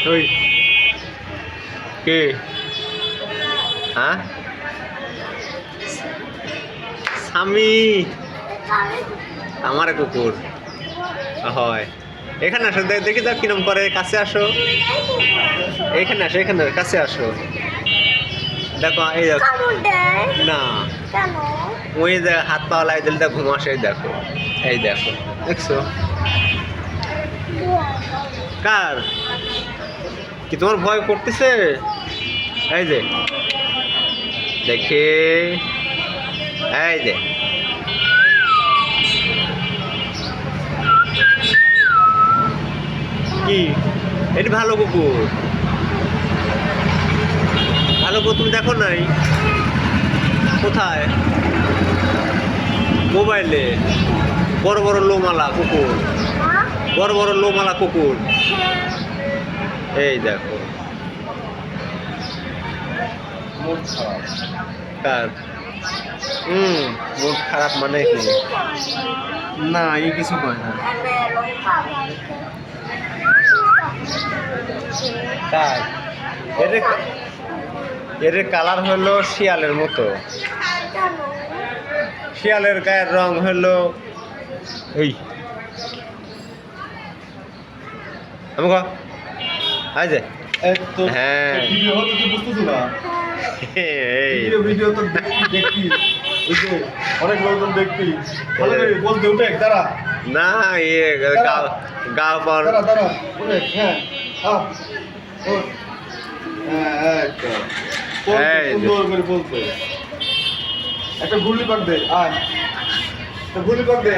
ওই কে হ্যাঁ স্বামী আমার কুকুর হয় এখানে আসো দেখি তো কিরম করে কাছে আসো এখানে আসো এখানে কাছে আসো দেখো এই দেখো না ওই যে হাত পা লাই দিলে ঘুম আসে দেখো এই দেখো দেখছো কার কি তোমার ভয় করতেছে এই যে দেখে এই যে কি এটি ভালো কুকুর ভালো কুকুর তুমি দেখো নাই কোথায় মোবাইলে বড় বড় লোমালা কুকুর বড় বড় লোমালা কুকুর এই দেখো মুড খারাপ কার মুড খারাপ মানে কি না এই কিছু কয় না কার এর কালার হলো শিয়ালের মতো শিয়ালের গায়ের রং হলো এই আমাকে আই যে তো হ্যাঁ ভিডিও হতো কি বুঝতেছো না এই ভিডিও তো দেখবি ওই যে অনেক লোকজন দেখবি ভালো করে বলতে উঠে দাঁড়া না গাও পর দাঁড়া দাঁড়া উঠে হ্যাঁ ও হ্যাঁ সুন্দর করে বলতে একটা গুলি পাক দে আয় একটা গুলি পাক দে